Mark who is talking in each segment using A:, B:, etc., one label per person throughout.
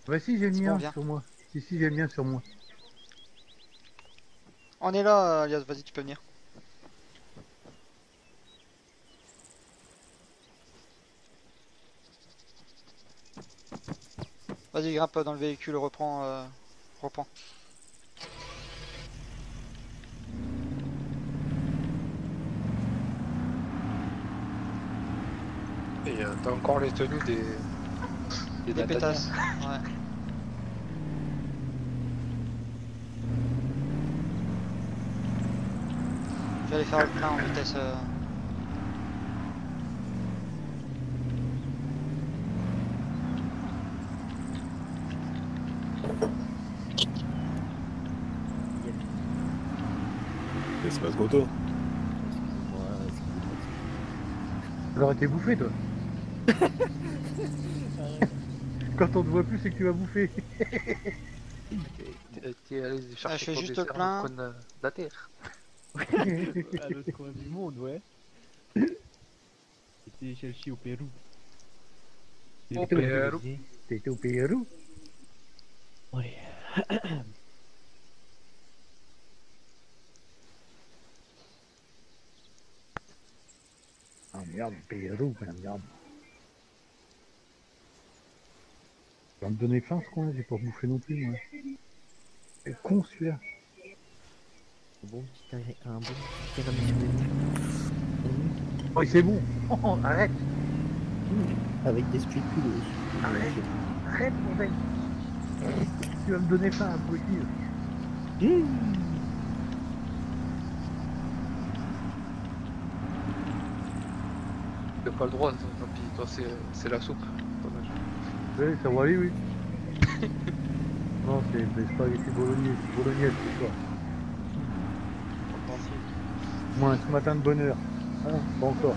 A: Bah si, j'ai le
B: C'est bon,
A: mien
B: viens.
A: sur moi. Si, si, j'ai le mien sur moi.
B: On est là, Alias, vas-y, tu peux venir. Vas-y, grimpe dans le véhicule, reprends. Reprends.
C: Et t'as encore les tenues des
B: Des
C: Natania.
B: pétasses. Ouais. Je vais aller faire le plein en vitesse.
D: Espace moto.
E: Excusez-moi, excusez-moi,
A: Alors t'es bouffé toi.
E: excusez-moi.
A: Quand on te voit plus, c'est que tu vas bouffer.
C: T'es allé
B: je
C: chercher
B: fais
C: ton
B: juste le
C: dessert
B: plein.
C: au coin de la terre.
E: À l'autre coin du monde, ouais. J'étais cherché au Pérou.
C: Au
A: T'es au
C: Pérou.
A: T'es au Pérou.
E: Ouais.
A: Ah merde, Pérou, merde. Ça va me donner faim ce coin, j'ai pas bouffé non plus moi. C'est con celui-là.
E: Un bon petit tiramisu
A: Oh c'est bon. Oh, arrête.
E: avec des scrupules.
A: Arrête. Arrête mon mec. Tu vas me donner faim, abruti.
C: T'as pas le droit, tant pis, toi c'est la soupe. Dommage.
A: Oui, ça va aller, oui. Non, c'est des spaghettis bolognaise ce soir. Moi, ce matin de bonne heure. Hein, pas encore.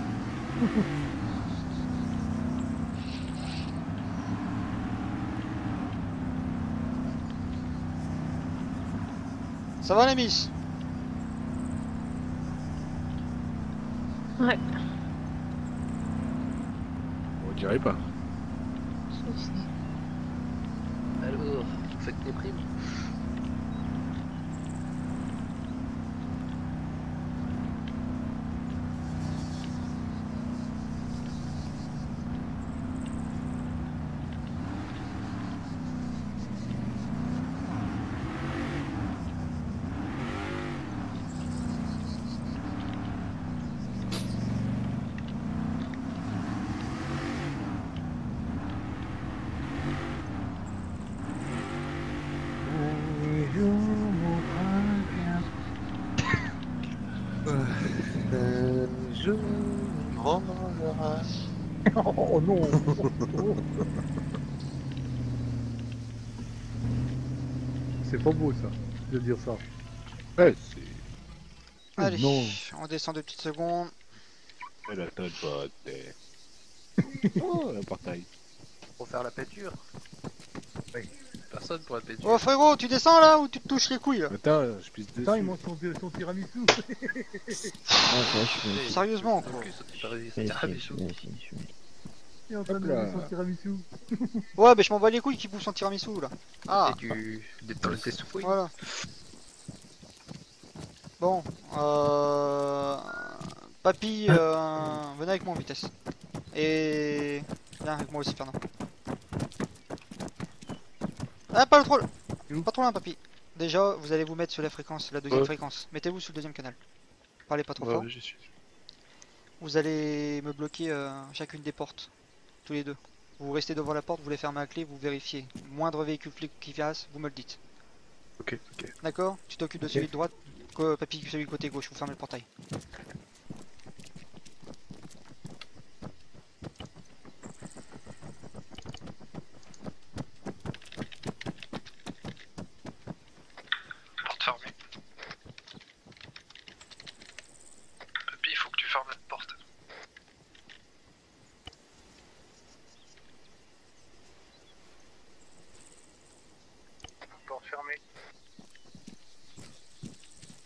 B: Ça va, les miss?
F: Ouais.
D: On dirait pas.
F: Si, si.
C: Alors, faites les primes. Je me rendrai.
A: Oh non. Oh. C'est pas beau ça, de dire ça.
D: Ouais, c'est.
B: Allez,
A: Non.
B: on descend 2 petites secondes.
D: Elle a ta botte. Oh, un portail.
C: Pour faire la peinture.
A: Oui.
C: Personne pour la peinture.
B: Oh frérot, tu descends là ou tu te touches les couilles là?
D: Attends, je pisse dessus.
A: Putain, il mange son tiramisu.
B: Sérieusement, quoi.
A: Il est en train de
D: Hop là.
A: manger son tiramisu.
B: Ouais, mais je m'en bats les couilles qui bouffe son tiramisu là. Ah,
C: Et tu détends tes souffouilles.
B: voilà. Bon, Papy, venez avec moi en vitesse. Et viens avec moi aussi, Fernand. Ah, pas trop, pas trop loin, Papy. Déjà, vous allez vous mettre sur la fréquence, la deuxième
C: Ouais.
B: fréquence. Mettez-vous sur le deuxième canal. Parlez pas trop
C: Ouais,
B: fort.
C: ouais, j'y suis.
B: Vous allez me bloquer chacune des portes, tous les deux. Vous restez devant la porte, vous les fermez à clé, vous vérifiez. Moindre véhicule flic qui passe, vous me le dites.
C: Ok, ok.
B: D'accord? Tu t'occupes de
A: Ok.
B: celui de droite, Papy celui du côté gauche, vous fermez le portail.
C: Porte fermée. Papy, il faut que tu fermes la porte. Porte fermée.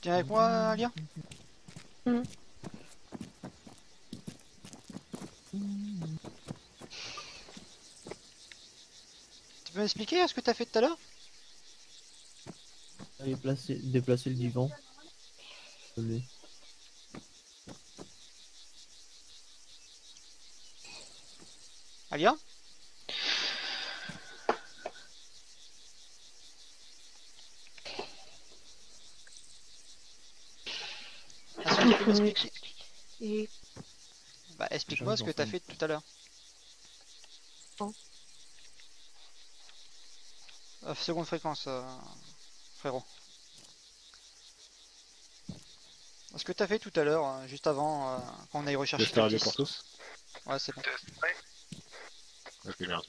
B: Tu viens avec moi, Alia?
F: Mhm.
B: peux m'expliquer ce que t'as fait tout à l'heure?
E: Déplacer le divan. Désolé.
B: Alia? Est-ce que tu peux m'expliquer?
F: Et
B: Bah, explique-moi ce que t'as fait tout à l'heure.
F: Bon.
B: Seconde fréquence, frérot. Ce que t'as fait tout à l'heure, juste avant qu'on aille rechercher
D: Test radio
B: Curtis.
D: pour tous.
B: Ouais, c'est bon.
D: Ok, merde.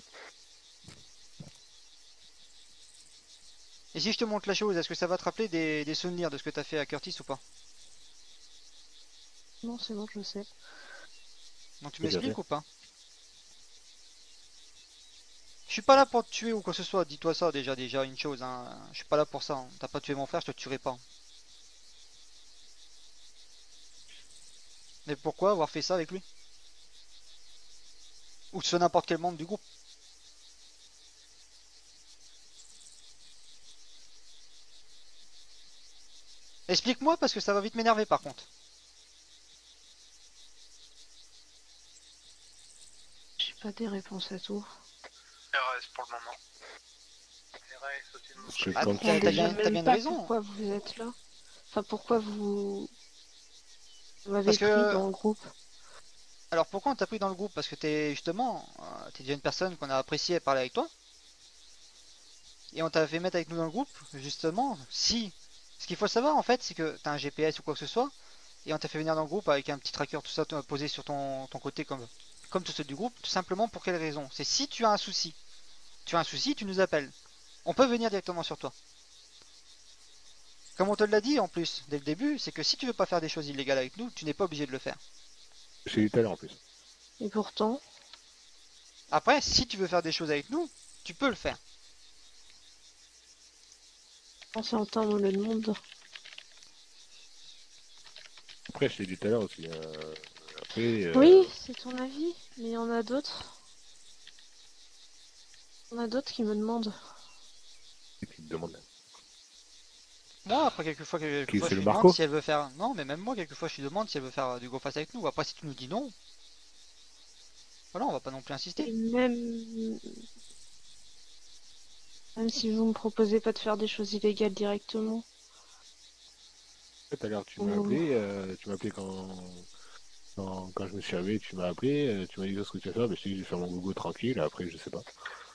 B: Et si je te montre la chose, est-ce que ça va te rappeler des souvenirs de ce que t'as fait à Curtis ou pas?
F: non, c'est bon, je sais.
B: Donc tu
D: Tout à
B: m'expliques
D: fait.
B: ou pas? Je suis pas là pour te tuer ou quoi que ce soit, dis-toi ça déjà une chose, hein. Je suis pas là pour ça, hein. T'as pas tué mon frère, je te tuerai pas. Mais pourquoi avoir fait ça avec lui? Ou sur n'importe quel membre du groupe? Explique-moi parce que ça va vite m'énerver par contre.
F: J'ai pas des réponses à tout.
C: RS pour le moment.
D: Parce que
B: Ah,
D: quand
B: t'as
F: Déjà
B: bien,
F: même
B: une
F: pas
B: raison.
F: pourquoi vous êtes là. Enfin, pourquoi vous m'avez
B: Parce
F: pris
B: que-
F: dans le groupe.
B: Alors pourquoi on t'a pris dans le groupe? Parce que t'es justement, t'es déjà une personne qu'on a apprécié parler avec toi. Et on t'a fait mettre avec nous dans le groupe, justement, si... Ce qu'il faut savoir en fait, c'est que t'as un GPS ou quoi que ce soit, et on t'a fait venir dans le groupe avec un petit tracker, tout ça posé sur ton côté comme tous ceux du groupe, tout simplement pour quelle raison? C'est si tu as un souci. Tu as un souci, tu nous appelles. On peut venir directement sur toi. Comme on te l'a dit en plus, dès le début, c'est que si tu veux pas faire des choses illégales avec nous, tu n'es pas obligé de le faire.
D: j'ai eu tout à l'heure en plus.
F: Et pourtant,
B: Après, si tu veux faire des choses avec nous, tu peux le faire.
F: on s'entend dans le monde.
D: Après, je t'ai dit tout à l'heure aussi. Après,
F: Oui, c'est ton avis, mais il y en a d'autres. Il y en a d'autres qui me demandent.
D: qui te demande.
B: Moi, après, quelquefois,
D: Qui,
B: je
D: c'est
B: lui
D: le
B: demande
D: Marco
B: si elle veut faire... Non, mais même moi, quelquefois, je lui demande si elle veut faire du go fast avec nous. Après, si tu nous dis non, voilà, on va pas non plus
F: Et
B: insister.
F: même si vous me proposez pas de faire des choses illégales directement.
D: Tout à l'heure, tu m'as appelé. Tu m'as appelé quand je me suis réveillé, tu m'as appelé. Tu m'as dit ce que tu vas faire. Mais je t'ai dit, je vais faire mon gogo tranquille. Après, je sais pas.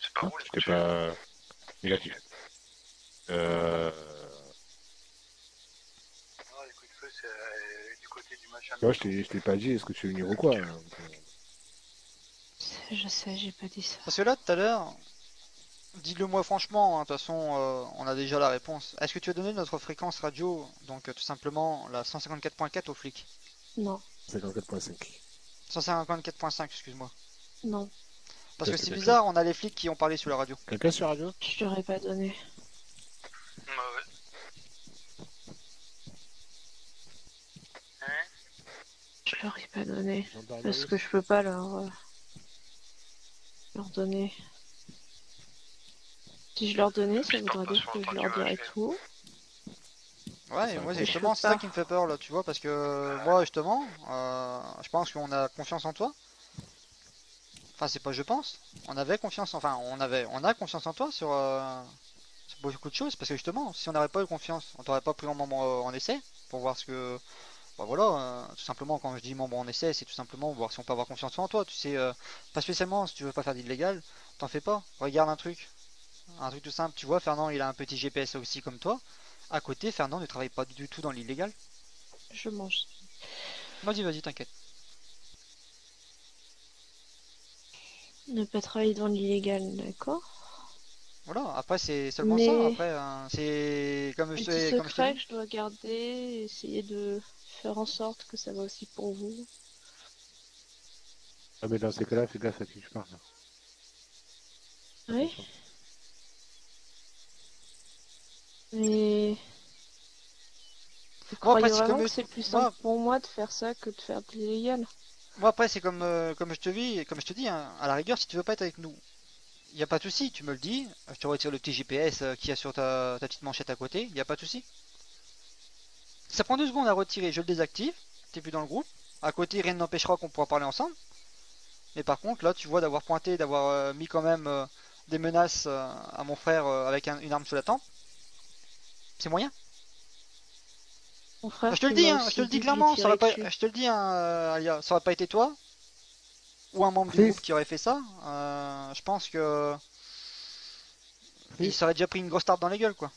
C: C'est pas où les
D: J'étais pas négatif.
C: Non, les coups de feu, c'est du côté du machin.
D: Tu vois, je t'ai pas dit est-ce que tu veux venir ou quoi.
F: Je sais, j'ai pas dit ça.
B: Parce que là, tout à l'heure, dis-le moi franchement, hein, de toute façon, on a déjà la réponse. Est-ce que tu as donné notre fréquence radio, donc tout simplement la 154.4 aux flics?
F: Non,
D: 54.5.
B: 154.5, excuse-moi.
F: non,
B: Parce que
D: Qu'est-ce
B: c'est
D: que t'as
B: bizarre, on a les flics qui ont parlé sur la radio.
D: Quelqu'un sur la radio
F: je l'aurais pas donné.
C: Ouais.
F: Je leur ai pas donné.
D: Gendarmerie.
F: Parce que je peux pas leur donner. Si je leur donnais, ça voudrait dire que je leur dirais tout.
B: Ouais, et
D: Ça
B: moi,
D: raconte.
B: justement,
F: Je peux
B: c'est ça
F: pas.
B: qui me fait peur, là, tu vois, parce que moi, justement, je pense qu'on a confiance en toi. Enfin, c'est pas je pense. On avait confiance, enfin, on a confiance en toi sur beaucoup de choses, parce que justement, si on n'avait pas eu confiance, on t'aurait pas pris en membre en essai, pour voir ce que... Bah voilà, tout simplement, quand je dis membre en essai, c'est tout simplement voir si on peut avoir confiance en toi, tu sais, pas spécialement, si tu veux pas faire d'illégal, t'en fais pas. Regarde un truc tout simple, tu vois, Fernand, il a un petit GPS aussi comme toi. À côté, Fernand ne travaille pas du tout dans l'illégal.
F: Je mange.
B: Vas-y, t'inquiète.
F: Ne pas travailler dans l'illégal, d'accord?
B: Voilà, après c'est seulement
F: Mais-
B: ça, après c'est comme
F: Un
B: je
F: petit
B: t'ai
F: secret
B: dit.
F: que je dois garder, essayer de faire en sorte que ça va aussi pour vous.
D: Ah, mais dans ces cas-là, fais gaffe à qui tu parles. Là.
F: Oui. Mais vous croyez
B: après, c'est
F: vraiment
B: comme
F: que c'est plus
B: moi-
F: simple pour moi de faire ça que de faire de l'illégal?
B: Moi après c'est comme je te dis, hein, à la rigueur si tu veux pas être avec nous, y a pas de souci, tu me le dis. Je te retire le petit GPS qu'il y a sur ta petite manchette à côté. Y a pas de souci. Ça prend 2 secondes à retirer, je le désactive. T'es plus dans le groupe. À côté, rien ne n'empêchera qu'on pourra parler ensemble. Mais par contre, là, tu vois d'avoir pointé, d'avoir mis quand même des menaces à mon frère avec une arme sous la tempe. C'est moyen.
F: Mon frère
B: Je te le
F: qui
B: dis,
F: m'a
B: hein, je
F: aussi
B: te le dis
F: dit de lui
B: clairement, ça aurait
F: tirer
B: pas,
F: dessus.
B: je te le dis, hein, Alia, ça aurait pas été toi ou un membre du
A: Fils.
B: groupe qui aurait fait ça. Je pense que il
A: Fils.
B: s'aurait déjà pris une grosse tarte dans les gueules, quoi.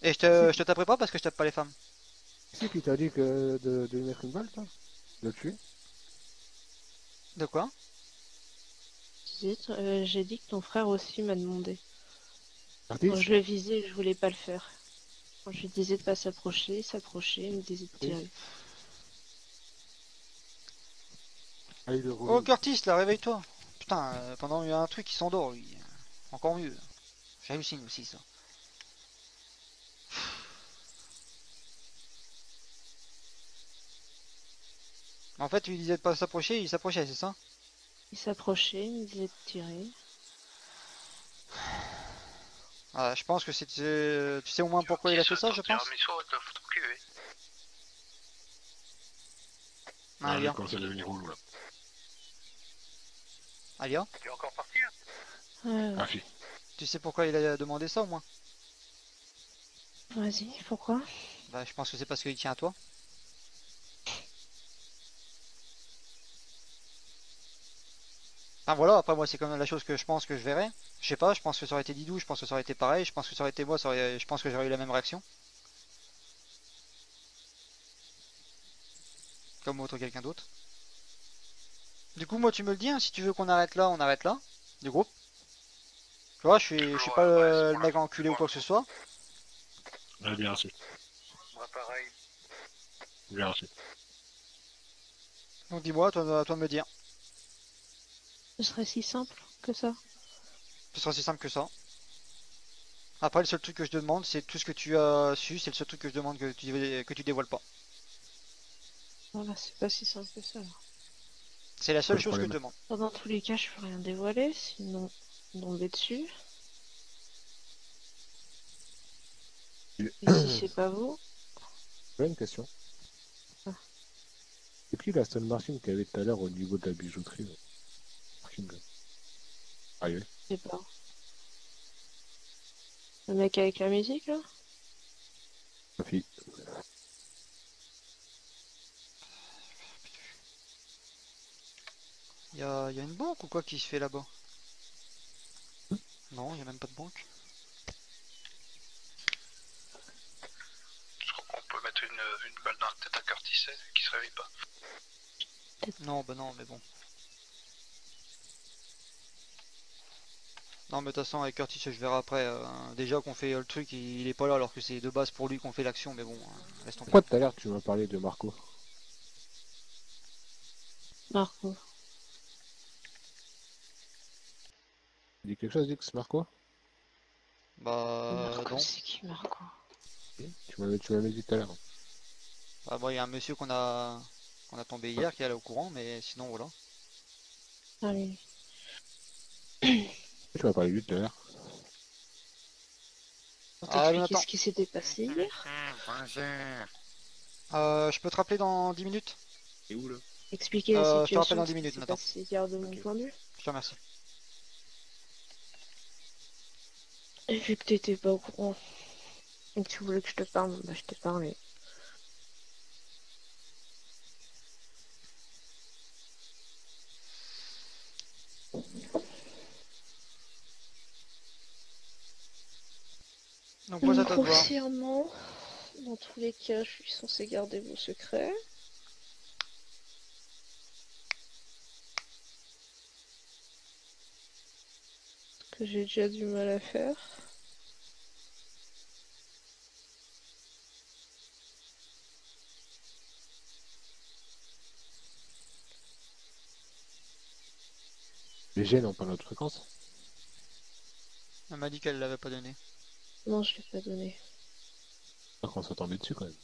B: Et je te taperai pas parce que je tape pas les femmes.
D: C'est qui t'a dit que de lui mettre une balle, toi? De le tuer?
B: De quoi?
F: J'ai dit que ton frère aussi m'a demandé.
D: Artis?
F: Quand je le visais, je voulais pas le faire. Quand je lui disais de pas s'approcher, il me disait de tirer.
D: Allez, le
B: Oh
D: relou.
B: Curtis, là, réveille-toi. Putain, pendant il y a un truc qui s'endort, lui. Encore mieux. J'hallucine aussi, ça. En fait, tu lui disais de pas s'approcher, il s'approchait, c'est ça?
F: Il s'approchait, il me disait de tirer.
B: Je pense que c'est, tu sais au moins pourquoi il a fait ça, je pense.
D: Ah,
B: Alia.
D: quand ça devient relou, là.
B: Alia,
C: Tu es encore parti là?
D: Ah, si.
B: tu sais pourquoi il a demandé ça au moins?
F: Vas-y, pourquoi?
B: Bah, je pense que c'est parce qu'il tient à toi. Enfin voilà, après moi c'est quand même la chose que je pense que je verrais. Je sais pas, je pense que ça aurait été Didou, je pense que ça aurait été pareil, je pense que ça aurait été moi, je pense que j'aurais eu la même réaction. Comme autre quelqu'un d'autre. Du coup moi tu me le dis, hein, si tu veux qu'on arrête là, on arrête là. Du groupe. Tu vois, je suis pas le mec enculé ou quoi que ce soit.
D: Ouais, bien reçu.
C: Moi pareil.
D: Bien reçu.
B: Donc dis-moi, à toi de me dire.
F: Ce serait si simple que ça.
B: Ce sera aussi simple que ça. Après le seul truc que je te demande, c'est tout ce que tu as su, c'est le seul truc que je demande que tu dévoiles pas.
F: Voilà, c'est pas si simple que ça. Alors.
B: C'est la seule
D: Pas de
B: chose que je
D: problème.
B: demande.
F: Dans tous les cas, je peux rien dévoiler, sinon on tomber dessus. Et si c'est pas vous,
D: J'ai une question.
F: Ah.
D: C'est qui la Aston Martin qu'il y avait tout à l'heure au niveau de la bijouterie là? Parking, là. Ah, oui.
F: je sais pas. Le mec avec la musique là?
D: Ma fille.
B: Y a une banque ou quoi qui se fait là-bas? Non, y a même pas de banque.
C: Je crois qu'on peut mettre une balle dans la tête à Curtis qui se réveille pas.
B: Non, bah non, mais bon. Non, mais de toute façon, avec Curtis, je verrai après. Déjà qu'on fait le truc, il est pas là alors que c'est de base pour lui qu'on fait l'action, mais bon, laisse tomber.
D: Pourquoi tout à l'heure tu m'as parlé de Marco?
F: Marco.
D: Tu dis quelque chose, Dix, Marco?
B: Bah,
F: Marco,
B: non.
F: c'est qui Marco?
D: Tu m'avais dit tout à l'heure.
B: Bah, bon, il y a un monsieur qu'on a tombé hier qui est allé au courant, mais sinon, voilà.
F: Ah oui.
D: Tu m'as parlé de lui tout à l'heure.
F: Pour
B: Ah,
F: t'expliquer
B: Jonathan.
F: ce qui s'était passé hier.
B: Je peux te rappeler dans 10 minutes?
C: Et où là?
F: Expliquer la
B: Je te
F: situation
B: rappelle dans
F: de
B: 10
F: ce qui
B: minutes,
F: s'est
B: Nathan.
F: passé hier de mon
C: Ok.
F: point de vue.
B: Je te remercie.
F: Et vu que t'étais pas au courant et que tu voulais que je te parle, bah je t'ai parlé.
B: Donc, moi, ça te voir.
F: Grossièrement, dans tous les cas, je suis censé garder vos secrets. Ce que j'ai déjà du mal à faire.
D: Les gènes n'ont pas notre fréquence.
B: Elle m'a dit qu'elle l'avait pas donné.
F: Non, je l'ai pas donné.
D: Pas qu'on soit tombé dessus quand même.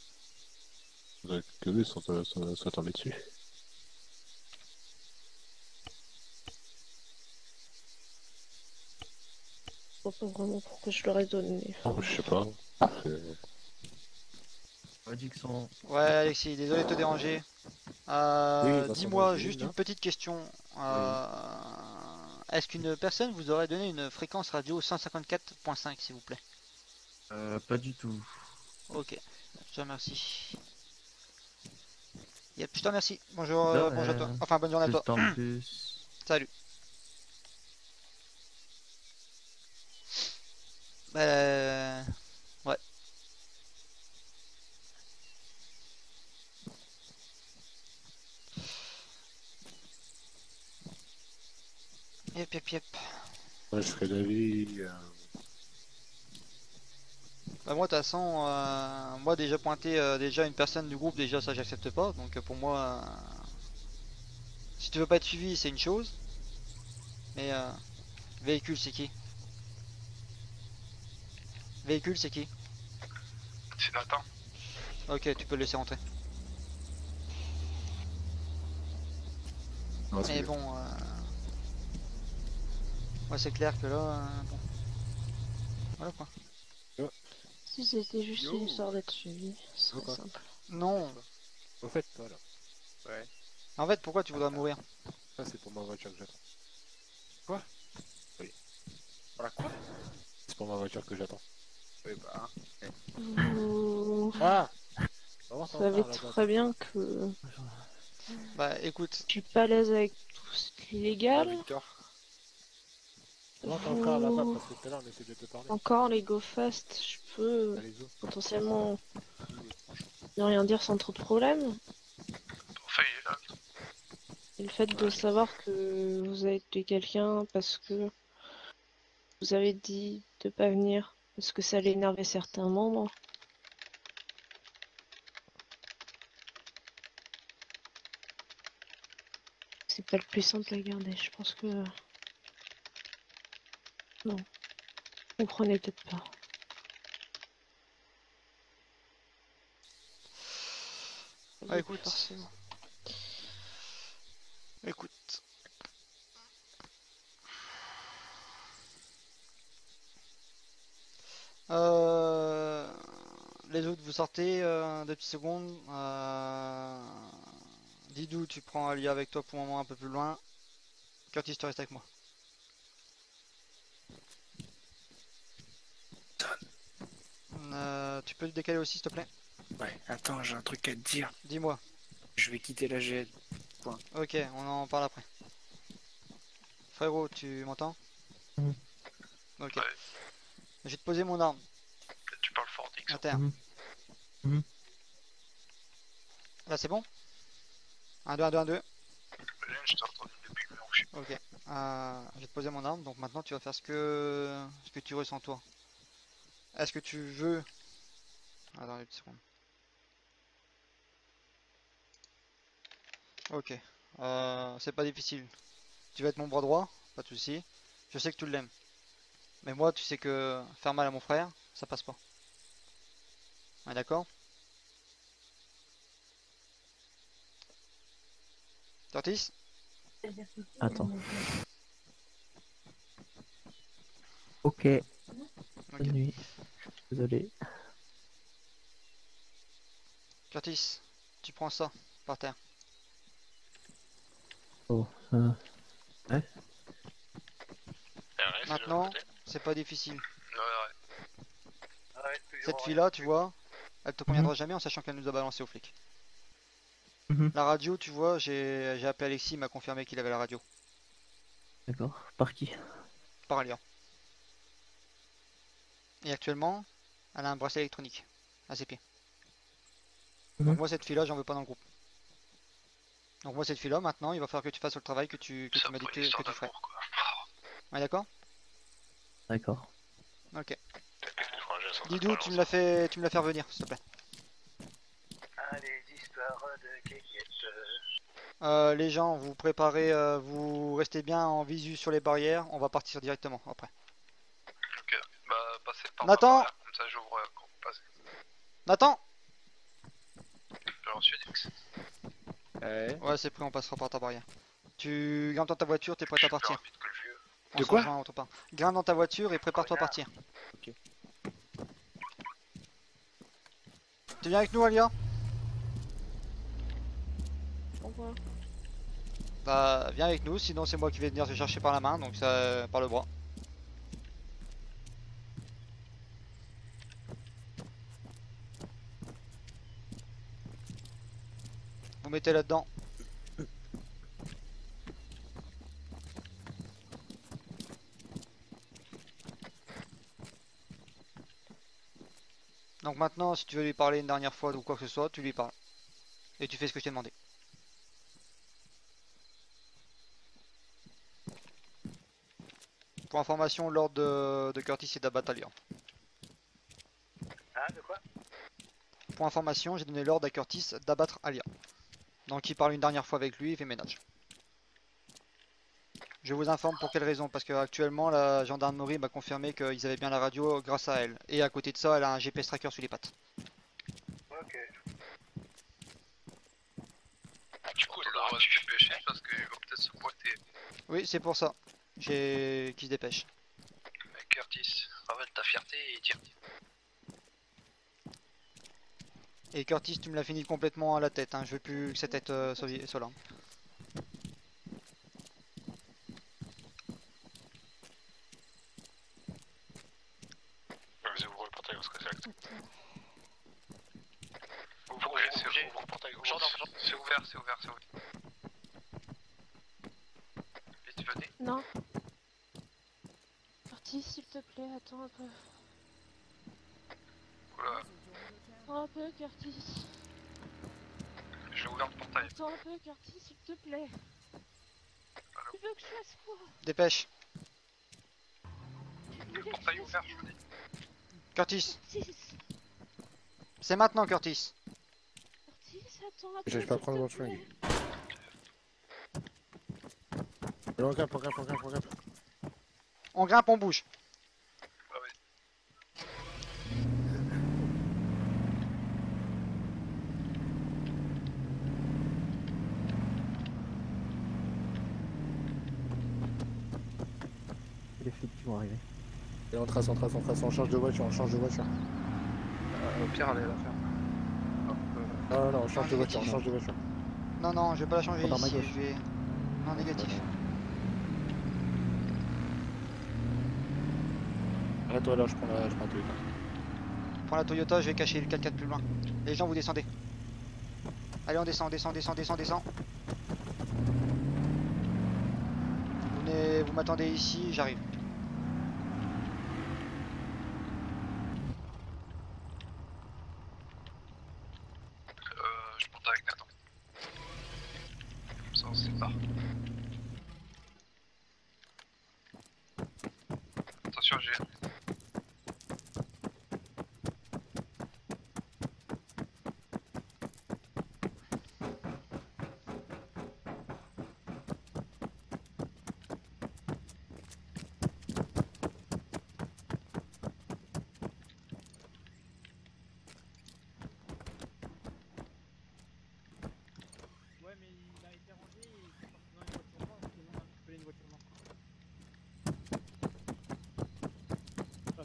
D: Faudrait que eux soient tombés dessus.
F: vois pas vraiment pourquoi je leur ai donné.
D: Oh, je sais pas. C'est-
E: On dit que son...
B: Ouais, Alexis, désolé de te déranger.
D: Oui, dans son
B: Dis-moi
D: origine,
B: juste
D: là.
B: une petite question. Est-ce qu'une personne vous aurait donné une fréquence radio 154.5, s'il vous plaît?
E: Pas du tout.
B: Ok, je te remercie. Yep, je te remercie. Bonjour,
E: De
B: bonjour à toi.
E: rien.
B: Enfin, bonne journée à
E: Plus
B: toi.
E: en plus.
B: Salut. Ouais. Yep, yep, yep.
D: Moi, je serais d'avis.
B: Bah moi de toute façon, moi déjà pointé déjà une personne du groupe, déjà ça j'accepte pas. Donc pour moi, si tu veux pas être suivi c'est une chose. Mais véhicule c'est qui? Véhicule c'est qui?
C: C'est Nathan.
B: Ok, tu peux le laisser rentrer.
D: Non, c'est
B: Mais
D: mieux.
B: bon, ouais c'est clair que là, bon, voilà quoi.
F: Si c'était juste
D: Yo.
F: une histoire d'être suivi, ce serait
D: Quoi
F: simple.
B: Non.
D: Au fait, toi là. Ouais.
B: En fait, pourquoi tu voudrais mourir?
D: Ça, c'est pour ma voiture que j'attends. Quoi? Oui. Voilà quoi? C'est pour ma voiture que j'attends. Oui, bah.
F: Vous
D: Ah! Comment ça
F: savez
D: parle, là-bas,
F: très bien que
B: Bah écoute,
F: je suis pas à l'aise avec tout ce qui est
D: Ah,
F: illégal.
D: Victor. Comment ton frère là-bas?
F: Vous...
D: Parce que tout à l'heure, on essaie de te parler.
F: Encore les go fast, je peux
D: Allez-y.
F: potentiellement ne rien dire sans trop de problèmes.
C: Enfin, il est là.
F: Et le fait de savoir que vous avez tué quelqu'un parce que vous avez dit de pas venir, parce que ça allait énerver certains membres. C'est pas le plus simple à garder, je pense que... Non. Vous comprenez peut-être pas.
B: ah, écoute,
F: Forcément.
B: écoute. Les autres, vous sortez 2 petites secondes. Didou, tu prends Alia avec toi pour un moment un peu plus loin. Curtis, tu restes avec moi. Tu peux te décaler aussi, s'il te plaît?
G: Ouais, attends, j'ai un truc à te dire.
B: Dis-moi.
G: Je vais quitter la GN.
B: Ok, on en parle après. Frérot, tu m'entends?
E: Mhm.
B: Ok.
C: Ouais.
B: Je vais te poser mon arme.
C: Tu parles fort, Dix.
B: À terre.
E: Mhm.
B: Là, c'est bon? 1, 2, 1, 2, 1, 2.
C: Je t'ai entendu depuis le je sais
B: Ok. Je vais te poser mon arme. Donc maintenant, tu vas faire ce que tu ressens toi. Est-ce que tu veux... Attends une petite seconde. Ok. C'est pas difficile. Tu vas être mon bras droit, pas de soucis. Je sais que tu l'aimes. Mais moi, tu sais que faire mal à mon frère, ça passe pas. On est d'accord? Curtis?
E: Attends. Ok.
B: Ok.
E: Bonne nuit. Désolé.
B: Curtis, tu prends ça par terre.
E: Oh.
C: rien, c'est de
B: Maintenant,
C: l'autre côté.
B: c'est pas difficile.
C: Ouais.
B: Cette fille-là, tu vois, elle te conviendra jamais en sachant qu'elle nous a balancé aux flics.
E: Mhm.
B: La radio, tu vois, j'ai appelé Alexis, il m'a confirmé qu'il avait la radio.
E: D'accord. Par qui?
B: Par ailleurs. Et actuellement, elle a un bracelet électronique à ses pieds. Donc
E: Mhm.
B: moi, cette fille-là, j'en veux pas dans le groupe. Donc moi, cette fille-là, maintenant, il va falloir que tu fasses le travail que tu
C: Ça
B: m'as dit
C: pour
B: que
C: une histoire
B: tu ferais.
C: d'amour, quoi.
B: On est d'accord?
E: D'accord.
B: Ok.
C: Peut-être que les frangins sont
B: Didou, tu me l'as fait revenir, s'il te plaît.
C: Ah, les histoires de kékettes.
B: Les gens, vous préparez, vous restez bien en visu sur les barrières. On va partir directement après.
C: Ok, bah passez par
B: Nathan
C: ma barrière, comme ça j'ouvre quand vous passez.
B: Nathan!
C: J'ai reçu Dix.
B: Ouais, c'est pris, on passera par ta barrière. Tu gardes dans ta voiture, t'es prêt à
C: Je suis plus
B: partir.
C: rapide que le vieux.
B: On
G: De
B: se
G: quoi
B: rejoint autre part. Grimpe dans ta voiture et prépare-toi à partir.
G: Ok.
B: Tu viens avec nous, Alia?
F: Pourquoi?
B: Bah, viens avec nous, sinon c'est moi qui vais venir te chercher par la main, donc ça par le bras. Vous mettez là-dedans. Donc maintenant, si tu veux lui parler une dernière fois ou quoi que ce soit, tu lui parles. Et tu fais ce que je t'ai demandé. Pour information, l'ordre de Curtis est d'abattre Alia.
C: Hein, de quoi?
B: Pour information, j'ai donné l'ordre à Curtis d'abattre Alia. Donc il parle une dernière fois avec lui, il fait ménage. Je vous informe pour quelle raison, parce que actuellement la gendarmerie m'a confirmé qu'ils avaient bien la radio grâce à elle. Et à côté de ça, elle a un GPS tracker sous les pattes.
C: Ok. Du coup, elle aura dû dépêcher parce qu'il va peut-être se pointer.
B: Oui, c'est pour ça. J'ai qui se dépêche.
C: Mais Curtis, ramène ta fierté et tire.
B: Et Curtis, tu me l'as fini complètement à la tête, hein. Je veux plus que cette tête soit là.
C: Vas-y, ouvre le portail, parce que c'est acte.
D: Ouvre le portail.
C: C'est ouvert, c'est ouvert, c'est ouvert. Vite, venez.
F: Non. Curtis, s'il te plaît, attends un peu.
C: Oula,
F: Attends un peu, Curtis.
C: j'ai ouvert le portail.
F: Attends un peu, Curtis, s'il te plaît.
C: Allô?
F: Tu veux que je fasse quoi?
B: Dépêche.
C: Le portail ouvert, je vous dis.
B: Curtis,
F: Curtis,
B: c'est maintenant Curtis.
F: Curtis, attends un peu.
D: J'arrive pas à
F: s'il
D: prendre
F: te
D: mon flingue.
F: plaît.
D: On grimpe.
B: On grimpe, on bouge.
C: Ah ouais.
E: Les flics qui vont arriver.
D: Et on trace, on change de voiture.
C: Au pire, allez la faire.
D: Non, on change de voiture.
B: Non, non, je vais pas la changer
E: Dans ma
B: ici.
E: gauche.
B: Je vais. Non, négatif.
D: Arrête-toi là, je prends Toyota.
B: Prends la Toyota, je vais cacher le 4x4 plus loin. Les gens, vous descendez. Allez, on descend. Vous m'attendez ici, j'arrive.
C: Je monte avec Nathan. Comme ça, on se sépare. Attention, j'ai...
H: Ouais, mais il a été rangé et il est parti dans une voiture noire, sinon on a récupéré une voiture noire. Ah,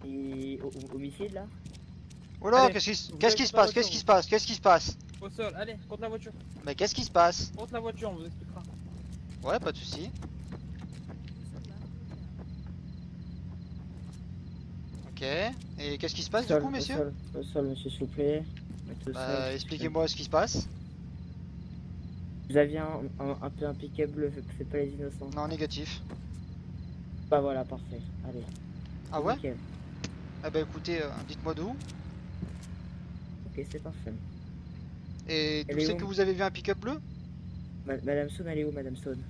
H: si,
I: Et homicide là?
B: Oula,
H: Allez,
B: qu'est-ce
H: vous
B: qui
H: allez
B: se
H: sur la
B: passe? Qu'est-ce qui
H: voiture,
B: se passe? Qu'est-ce qui se passe?
H: Au sol, allez, contre la voiture.
B: Mais qu'est-ce qui se passe?
H: Contre la voiture, on vous expliquera.
B: Ouais, pas de soucis. Ok. Et qu'est-ce qui se passe du coup, messieurs?
I: Au sol, monsieur, s'il vous plaît. Mettez au sol.
B: Expliquez-moi ce qui se passe.
I: Vous aviez un peu un pick-up bleu, faites pas les innocents.
B: Non, négatif.
I: Bah voilà, parfait. Allez.
B: Ah ouais?
I: Nickel.
B: Ah bah écoutez, dites-moi d'où.
I: Ok, c'est parfait.
B: Et d'où
I: Elle est
B: c'est
I: où
B: que vous avez vu un pick-up bleu?
I: Madame Stone, elle est où, Madame Stone?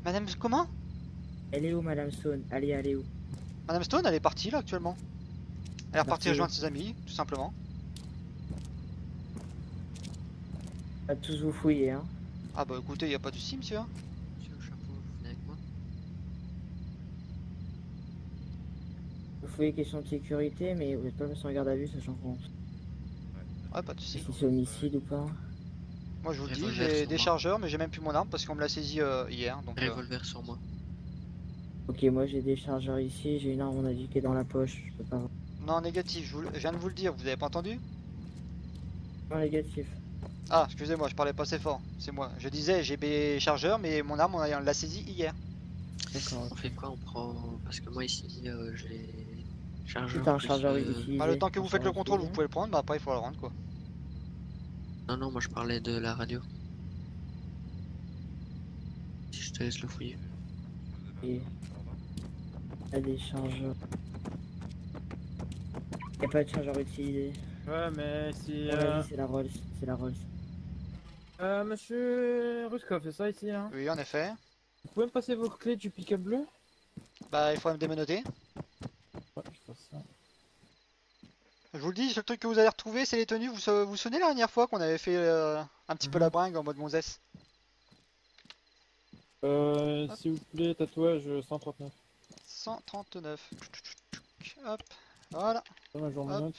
B: Madame comment?
I: Elle est où, Madame Stone? Allez, elle est où?
B: Madame Stone, elle est partie là actuellement. Elle est repartie
I: Partie où?
B: rejoindre ses amis, tout simplement.
I: Pas tous vous fouiller, hein.
B: Ah bah écoutez, y a pas de soucis, monsieur.
J: Monsieur au chapeau, vous venez avec moi?
I: Vous fouillez question de sécurité, mais vous n'êtes pas passé en garde à vue, sachant qu'on
B: Ouais, pas de soucis.
I: si c'est homicide ou pas.
B: Moi je vous le dis,
J: Revolver
B: j'ai
J: sur
B: des
J: moi.
B: chargeurs, mais j'ai même plus mon arme parce qu'on me l'a saisi hier. Donc,
J: Revolver sur moi.
I: Ok, moi j'ai des chargeurs ici, j'ai une arme, on a dit, qui est dans la poche. Je peux pas voir.
B: non, négatif, je viens de vous le dire, vous avez pas entendu?
I: Non, négatif.
B: Ah, excusez-moi, je parlais pas assez fort, c'est moi. Je disais, j'ai des chargeurs, mais mon arme, on l'a saisi hier.
I: D'accord.
J: On fait quoi? On prend. Parce que moi ici, j'ai.
I: Si
J: Chargeur
I: t'as un
J: plus.
I: chargeur utilisé.
B: Bah, le temps que
I: un
B: vous faites le
I: chargeur
B: contrôle, vous
I: utilisé.
B: pouvez le prendre, bah après il faut le rendre quoi.
J: Non, non, moi je parlais de la radio. Si je te laisse le fouiller.
I: Et... T'as des chargeurs. Y'a pas de chargeur utilisé.
H: Ouais, mais si.
I: On a dit, c'est la Rolls. C'est la Rolls.
H: Monsieur Ruskov, c'est ça ici, hein?
B: Oui, en effet.
H: Vous pouvez me passer vos clés du pick-up bleu?
B: Bah, il faut me démenoter.
H: Ouais, je fais ça.
B: Je vous le dis, le seul truc que vous allez retrouver, c'est les tenues. Vous vous souvenez la dernière fois qu'on avait fait un petit peu la bringue en mode gonzesse?
H: S'il vous plaît, tatouage 139.
B: 139. Hop, voilà.
H: Ça, ma journée
B: Hop.
H: note.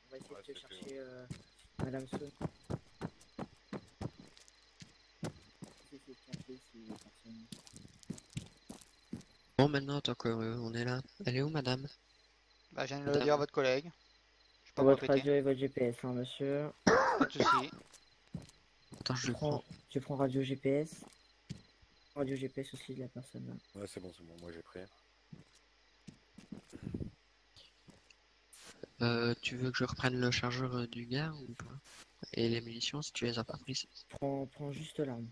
I: On va essayer de te chercher Madame Swan. Essayer de chercher si personne.
J: Bon, maintenant, tant qu'on est là. Elle est où, madame?
B: Bah, je viens de le
J: Madame.
B: dire à votre collègue. Je vais pas me
I: Votre
B: répéter.
I: radio et votre GPS, hein, monsieur.
B: Pas de soucis.
J: Attends, je le prends.
I: Tu prends radio GPS. Radio GPS aussi de la personne là.
D: Ouais, c'est bon, moi j'ai pris.
J: Tu veux que je reprenne le chargeur du gars ou pas? Et les munitions si tu les as pas prises?
I: Prends juste l'arme.